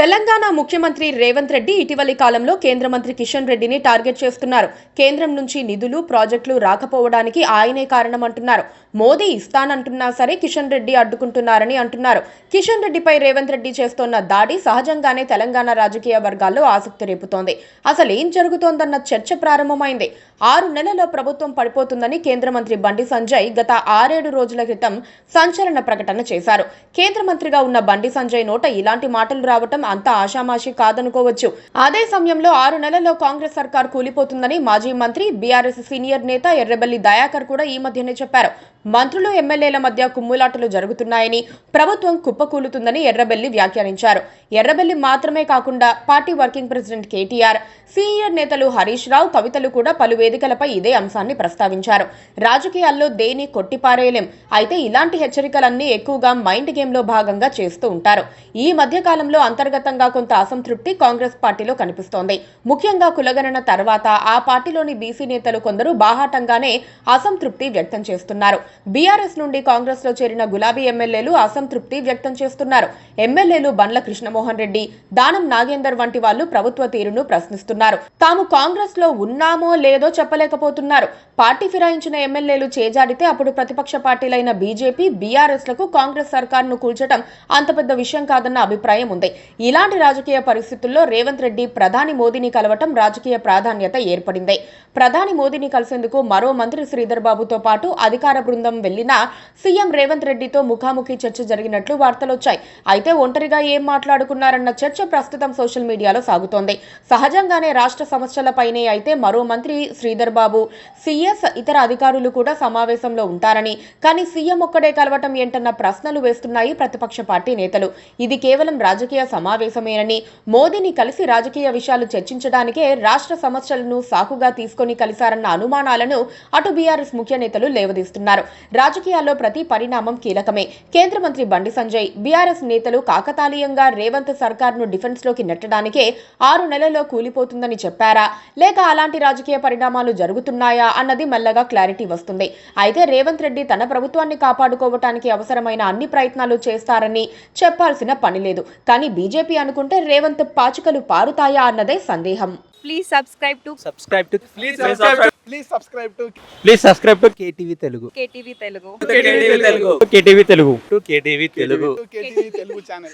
తెలంగాణ ముఖ్యమంత్రి రేవంత్ రెడ్డి ఇటీవలి కాలంలో కేంద్ర మంత్రి కిషన్ రెడ్డిని టార్గెట్ చేస్తున్నారు. కేంద్రం నుంచి నిధులు, ప్రాజెక్టులు రాకపోవడానికి ఆయనే కారణమంటున్నారు. మోదీ ఇస్తానంటున్నా సరే కిషన్ రెడ్డి అడ్డుకుంటున్నారని అంటున్నారు. కిషన్ రెడ్డిపై రేవంత్ రెడ్డి చేస్తోన్న దాడి సహజంగానే తెలంగాణ రాజకీయ వర్గాల్లో ఆసక్తి రేపుతోంది. అసలు ఏం జరుగుతోందన్న చర్చ ప్రారంభమైంది. 6 నెలల్లో ప్రభుత్వం పడిపోతుందని కేంద్ర మంత్రి బండి సంజయ్ గత 6-7 రోజుల క్రితం సంచలన ప్రకటన చేశారు. కేంద్ర మంత్రిగా ఉన్న బండి సంజయ్ నోట ఇలాంటి మాటలు రావటం అంత ఆషామాషి కాదనుకోవచ్చు. అదే సమయంలో 6 నెలల్లో కాంగ్రెస్ సర్కార్ కూలిపోతుందని మాజీ మంత్రి, బీఆర్ఎస్ సీనియర్ నేత ఎర్రబెల్లి దయాకర్ కూడా ఈ మధ్యనే చెప్పారు. మంత్రులు, ఎమ్మెల్యేల మధ్య కుమ్ములాటలు జరుగుతున్నాయని, ప్రభుత్వం కుప్పకూలుతుందని ఎర్రబెల్లి వ్యాఖ్యానించారు. ఎర్రబెల్లి మాత్రమే కాకుండా party working president KTR, senior నేతలు హరీష్ రావు, కవితలు కూడా పలు వేదికలపై ఇదే అంశాన్ని ప్రస్తావించారు. రాజకీయాల్లో దేని కొట్టిపారేయలేం, అయితే ఇలాంటి హెచ్చరికలన్నీ ఎక్కువగా మైండ్ గేమ్ లో భాగంగా చేస్తూ ఉంటారు. ఈ మధ్య కాలంలో అంతర్గతంగా కొంత అసంతృప్తి కాంగ్రెస్ పార్టీలో కనిపిస్తోంది. ముఖ్యంగా కులగణన తర్వాత ఆ పార్టీలోని బీసీ నేతలు కొందరు బాహాటంగానే అసంతృప్తి వ్యక్తం చేస్తున్నారు. బీఆర్ఎస్ నుండి కాంగ్రెస్ లో చేరిన గులాబీ ఎమ్మెల్యేలు అసంతృప్తి వ్యక్తం చేస్తున్నారు. ఎమ్మెల్యేలు బండ్ల కృష్ణమోహన్ రెడ్డి, దానం నాగేందర్ వంటి వాళ్ళు ప్రభుత్వ తీరును ప్రశ్నిస్తున్నారు. తాము కాంగ్రెస్ లో ఉన్నామో లేదో చెప్పలేకపోతున్నారు. పార్టీ ఫిరాయించిన ఎమ్మెల్యేలు చేజాడితే అప్పుడు ప్రతిపక్ష పార్టీలైన బీజేపీ, బీఆర్ఎస్ లకు కాంగ్రెస్ సర్కార్ను కూల్చడం అంత పెద్ద విషయం కాదన్న అభిప్రాయం ఉంది. ఇలాంటి రాజకీయ పరిస్థితుల్లో రేవంత్ రెడ్డి ప్రధాని మోదీని కలవటం రాజకీయ ప్రాధాన్యత ఏర్పడింది. ప్రధాని మోదీని కలిసేందుకు మరో మంత్రి శ్రీధర్ బాబుతో పాటు అధికార బృందం వెళ్లినా సీఎం రేవంత్ రెడ్డితో ముఖాముఖి చర్చ జరిగినట్లు వార్తలొచ్చాయి. అయితే ఒంటరిగా ఏం మాట్లాడుకున్నారన్న చర్చ ప్రస్తుతం సోషల్ మీడియాలో సాగుతోంది. సహజంగానే రాష్ట్ర సమస్యలపైనే అయితే మరో మంత్రి శ్రీధర్ బాబు, సీఎస్, ఇతర అధికారులు కూడా సమావేశంలో ఉంటారని, కానీ సీఎం ఒక్కడే కలవటం ఏంటన్న ప్రశ్నలు వేస్తున్నాయి ప్రతిపక్ష పార్టీ నేతలు. ఇది కేవలం రాజకీయ సమావేశమేనని, మోదీని కలిసి రాజకీయ విషయాలు చర్చించడానికే రాష్ట్ర సమస్యలను సాకుగా తీసుకొని కలిశారన్న అనుమానాలను అటు బీఆర్ఎస్ ముఖ్య నేతలు లేవదీస్తున్నారు. రాజకీయాల్లో ప్రతి పరిణామం కీలకమే. కేంద్ర మంత్రి బండి సంజయ్, బీఆర్ఎస్ నేతలు కాకతాళీయంగా రేవంత్ సర్కార్ను డిఫెన్స్ లోకి నెట్టడానికే 6 నెలల్లో కూలిపోతుందని చెప్పారా, లేక అలాంటి రాజకీయ పరిణామాలు జరుగుతున్నాయా అన్నది మెల్లగా క్లారిటీ వస్తుంది. అయితే రేవంత్ రెడ్డి తన ప్రభుత్వాన్ని కాపాడుకోవటానికి అవసరమైన అన్ని ప్రయత్నాలు చేస్తారని చెప్పాల్సిన పని లేదు. కానీ బీజేపీ అనుకుంటే రేవంత్ పాచికలు పారుతాయా అన్నదే సందేహం. Please subscribe to KTV Telugu. KTV Telugu. KTV Telugu channel.